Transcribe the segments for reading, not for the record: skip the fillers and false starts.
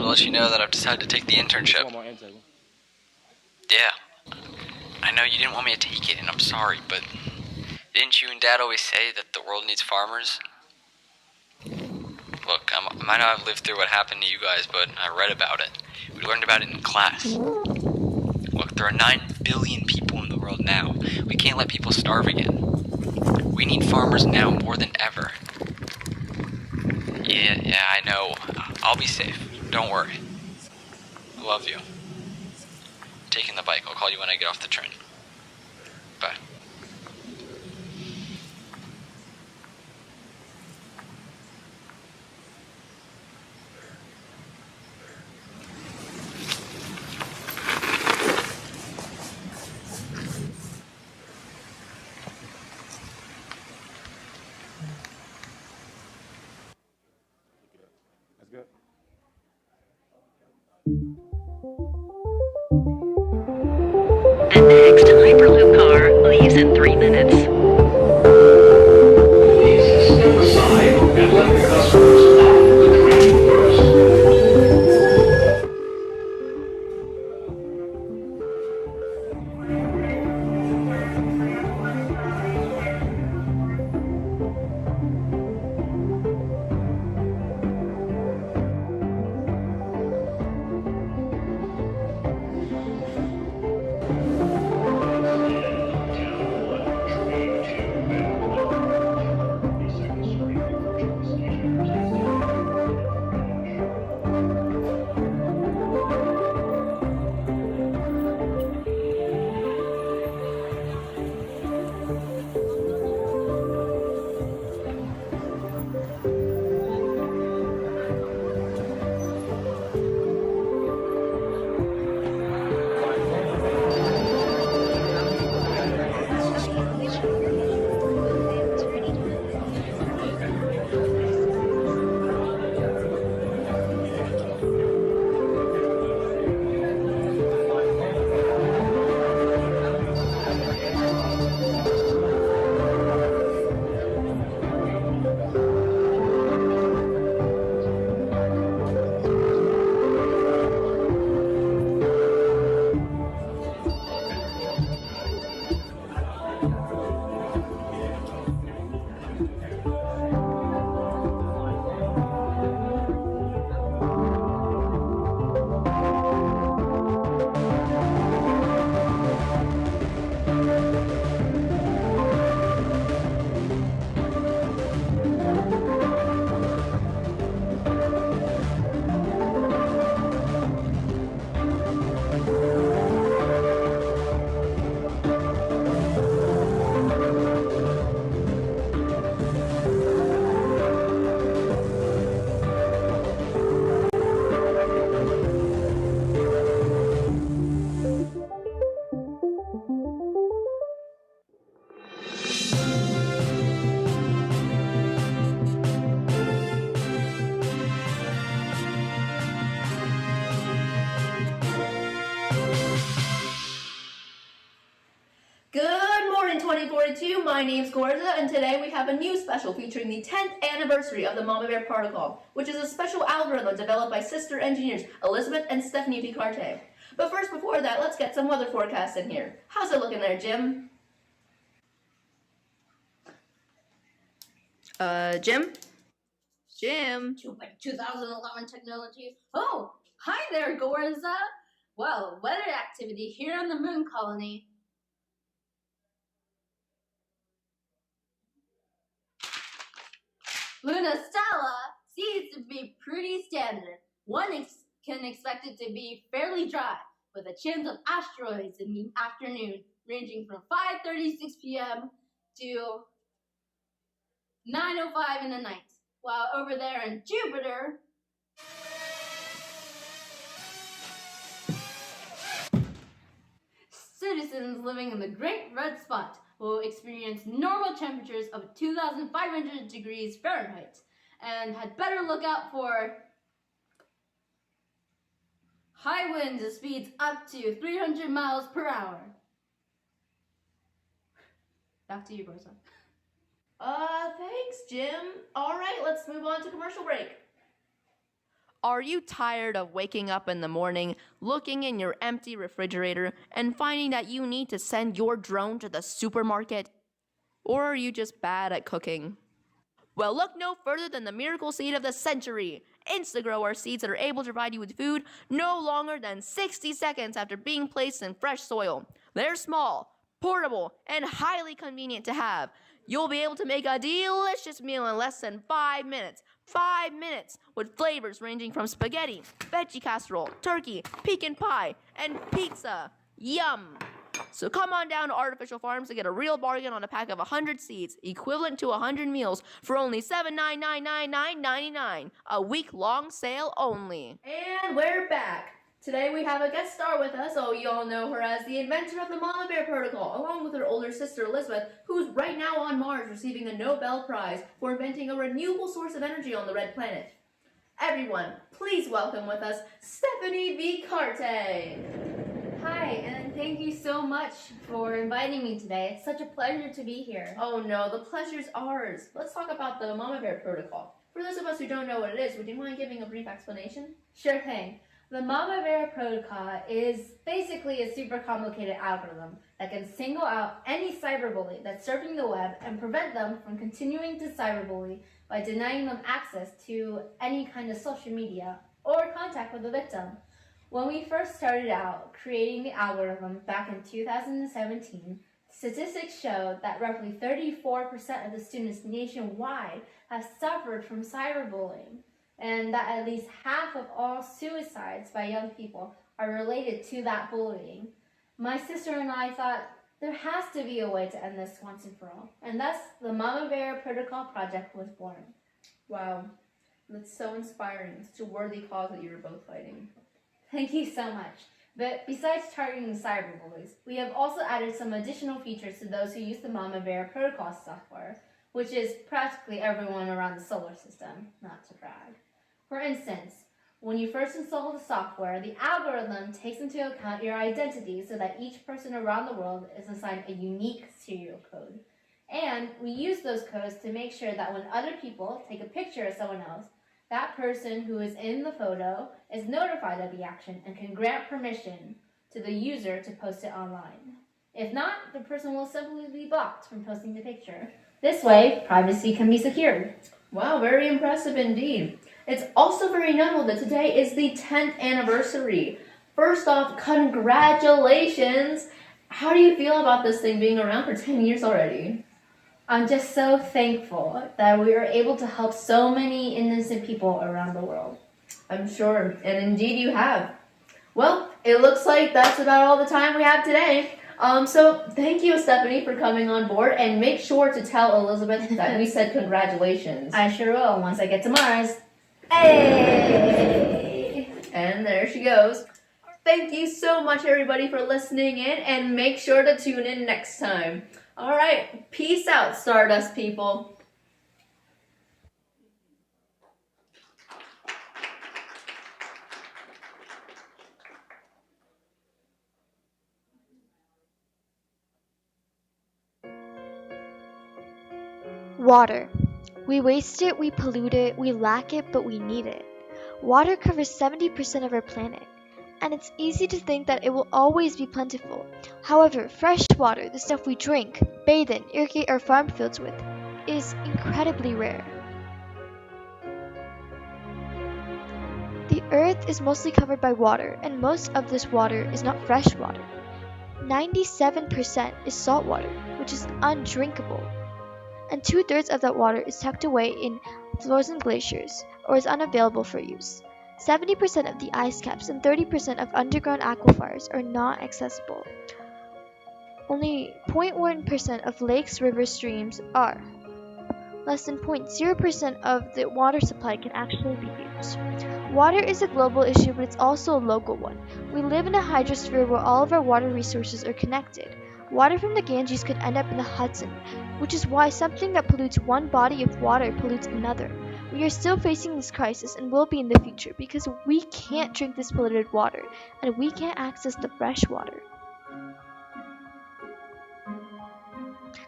to let you know that I've decided to take the internship. One more intake. Yeah. I know you didn't want me to take it, and I'm sorry, but didn't you and Dad always say that the world needs farmers? Look, I might not have lived through what happened to you guys, but I read about it. We learned about it in class. Look, there are 9 billion people in the world now. We can't let people starve again. We need farmers now more than ever. Yeah, I know. I'll be safe. Don't worry. I love you. Taking the bike. I'll call you when I get off the train. Bye. That's good. The next Hyperloop car leaves in 3 minutes. Please step aside and let the customers off the train first. Good morning, 2042. My name's Gorza, and today we have a new special featuring the 10th anniversary of the Mama Bear Protocol, which is a special algorithm developed by sister engineers Elizabeth and Stephanie Picarte. But first, before that, let's get some weather forecasts in here. How's it looking there, Jim? Jim? Jim? 2011 technology. Oh, hi there, Gorza. Well, weather activity here on the moon colony. Luna Stella seems to be pretty standard. One can expect it to be fairly dry, with a chance of asteroids in the afternoon, ranging from 5:36 p.m. to 9:05 in the night. While over there in Jupiter, citizens living in the Great Red Spot will experience normal temperatures of 2,500 degrees Fahrenheit and had better look out for high winds at speeds up to 300 miles per hour. Back to you, Gorza. Thanks, Jim. All right, let's move on to commercial break. Are you tired of waking up in the morning, looking in your empty refrigerator, and finding that you need to send your drone to the supermarket? Or are you just bad at cooking? Well, look no further than the miracle seed of the century. Instagrower seeds that are able to provide you with food no longer than 60 seconds after being placed in fresh soil. They're small, portable, and highly convenient to have. You'll be able to make a delicious meal in less than 5 minutes. 5 minutes with flavors ranging from spaghetti, veggie casserole, turkey, pecan pie, and pizza. Yum! So come on down to Artificial Farms to get a real bargain on a pack of 100 seeds, equivalent to 100 meals, for only $7.9999.99. A week-long sale only. And we're back. Today we have a guest star with us. Oh, you all know her as the inventor of the Mama Bear Protocol, along with her older sister Elizabeth, who's right now on Mars receiving a Nobel Prize for inventing a renewable source of energy on the red planet. Everyone, please welcome with us Stephanie V. Carte. Hi, and thank you so much for inviting me today. It's such a pleasure to be here. Oh no, the pleasure's ours. Let's talk about the Mama Bear Protocol. For those of us who don't know what it is, would you mind giving a brief explanation? Sure thing. The Mama Bear Protocol is basically a super complicated algorithm that can single out any cyberbully that's surfing the web and prevent them from continuing to cyberbully by denying them access to any kind of social media or contact with the victim. When we first started out creating the algorithm back in 2017, statistics showed that roughly 34% of the students nationwide have suffered from cyberbullying, and that at least half of all suicides by young people are related to that bullying. My sister and I thought there has to be a way to end this once and for all, and thus the Mama Bear Protocol Project was born. Wow, that's so inspiring. Such a worthy cause that you were both fighting. Thank you so much. But besides targeting cyberbullies, we have also added some additional features to those who use the Mama Bear Protocol software, which is practically everyone around the solar system, not to brag. For instance, when you first install the software, the algorithm takes into account your identity so that each person around the world is assigned a unique serial code. And we use those codes to make sure that when other people take a picture of someone else, that person who is in the photo is notified of the action and can grant permission to the user to post it online. If not, the person will simply be blocked from posting the picture. This way, privacy can be secured. Wow, very impressive indeed. It's also very notable that today is the 10th anniversary. First off, congratulations! How do you feel about this thing being around for 10 years already? I'm just so thankful that we were able to help so many innocent people around the world. I'm sure, and indeed you have. Well, it looks like that's about all the time we have today. So thank you, Stephanie, for coming on board, and make sure to tell Elizabeth that we said congratulations. I sure will once I get to Mars. Hey! And there she goes. Thank you so much, everybody, for listening in, and make sure to tune in next time. All right, peace out, Stardust people. Water. We waste it, we pollute it, we lack it, but we need it. Water covers 70% of our planet, and it's easy to think that it will always be plentiful. However, fresh water, the stuff we drink, bathe in, irrigate our farm fields with, is incredibly rare. The Earth is mostly covered by water, and most of this water is not fresh water. 97% is salt water, which is undrinkable. And 2/3 of that water is tucked away in frozen glaciers or is unavailable for use. 70% of the ice caps and 30% of underground aquifers are not accessible. Only 0.1% of lakes, rivers, streams are. Less than 0.0% of the water supply can actually be used. Water is a global issue, but it's also a local one. We live in a hydrosphere where all of our water resources are connected. Water from the Ganges could end up in the Hudson, which is why something that pollutes one body of water pollutes another. We are still facing this crisis and will be in the future because we can't drink this polluted water and we can't access the fresh water.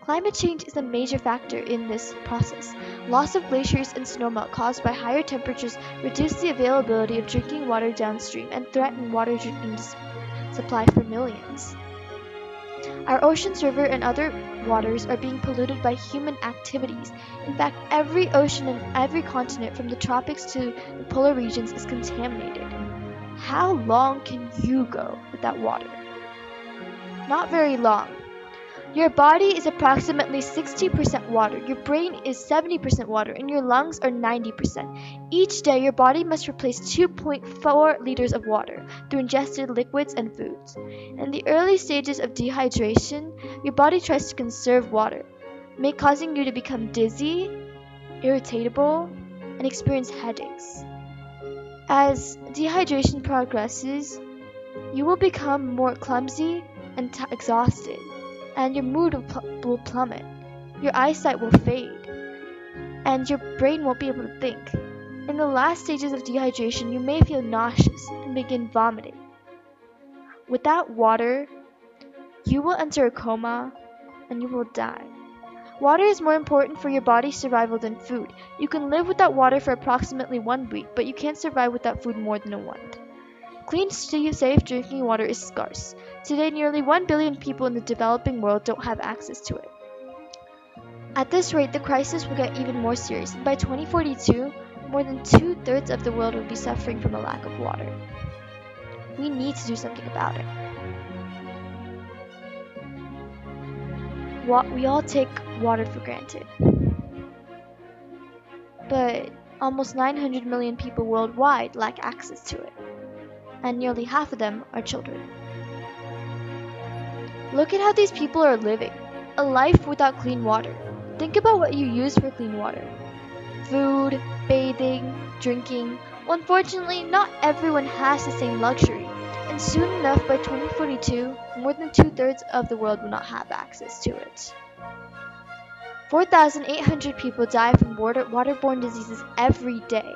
Climate change is a major factor in this process. Loss of glaciers and snowmelt caused by higher temperatures reduce the availability of drinking water downstream and threaten water drinking supply for millions. Our oceans, river, and other waters are being polluted by human activities. In fact, every ocean and every continent from the tropics to the polar regions is contaminated. How long can you go without water? Not very long. Your body is approximately 60% water, your brain is 70% water, and your lungs are 90%. Each day, your body must replace 2.4 liters of water through ingested liquids and foods. In the early stages of dehydration, your body tries to conserve water, causing you to become dizzy, irritable, and experience headaches. As dehydration progresses, you will become more clumsy and exhausted, and your mood will plummet. Your eyesight will fade, and your brain won't be able to think. In the last stages of dehydration, you may feel nauseous and begin vomiting. Without water, you will enter a coma and you will die. Water is more important for your body's survival than food. You can live without water for approximately 1 week, but you can't survive without food more than a month. Clean, safe drinking water is scarce. Today, nearly 1 billion people in the developing world don't have access to it. At this rate, the crisis will get even more serious, and by 2042, more than 2/3 of the world will be suffering from a lack of water. We need to do something about it. We all take water for granted. But almost 900 million people worldwide lack access to it, and nearly half of them are children. Look at how these people are living. A life without clean water. Think about what you use for clean water. Food, bathing, drinking. Well, unfortunately, not everyone has the same luxury. And soon enough, by 2042, more than 2/3 of the world will not have access to it. 4,800 people die from waterborne diseases every day.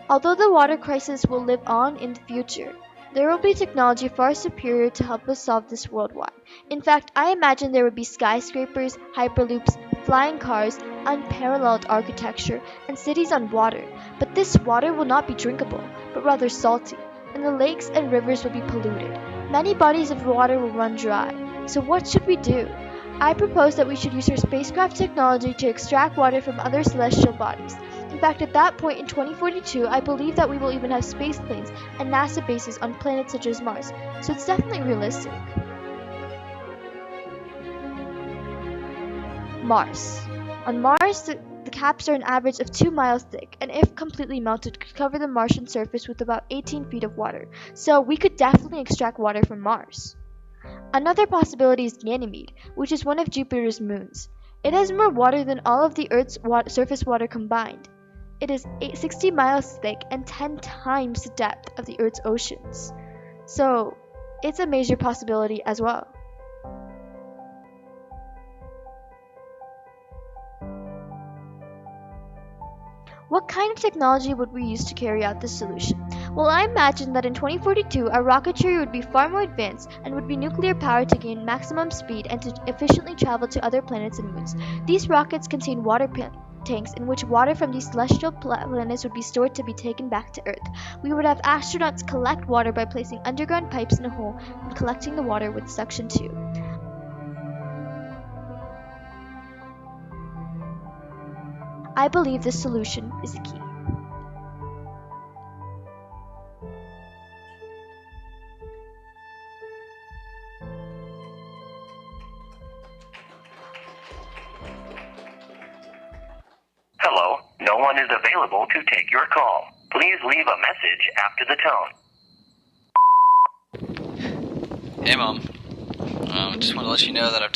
Although the water crisis will live on in the future, there will be technology far superior to help us solve this worldwide. In fact, I imagine there would be skyscrapers, hyperloops, flying cars, unparalleled architecture, and cities on water. But this water will not be drinkable, but rather salty, and the lakes and rivers will be polluted. Many bodies of water will run dry. So what should we do? I propose that we should use our spacecraft technology to extract water from other celestial bodies. In fact, at that point in 2042, I believe that we will even have space planes and NASA bases on planets such as Mars, so it's definitely realistic. Mars. On Mars, the caps are an average of 2 miles thick, and if completely melted, could cover the Martian surface with about 18 feet of water, so we could definitely extract water from Mars. Another possibility is Ganymede, which is one of Jupiter's moons. It has more water than all of the Earth's surface water combined. It is 60 miles thick and 10 times the depth of the Earth's oceans. So, it's a major possibility as well. What kind of technology would we use to carry out this solution? Well, I imagine that in 2042, our rocketry would be far more advanced and would be nuclear powered to gain maximum speed and to efficiently travel to other planets and moons. These rockets contain water tanks in which water from these celestial planets would be stored to be taken back to Earth. We would have astronauts collect water by placing underground pipes in a hole and collecting the water with a suction tube. I believe this solution is the key. Hello, no one is available to take your call. Please leave a message after the tone. Hey, Mom. Just want to let you know that I've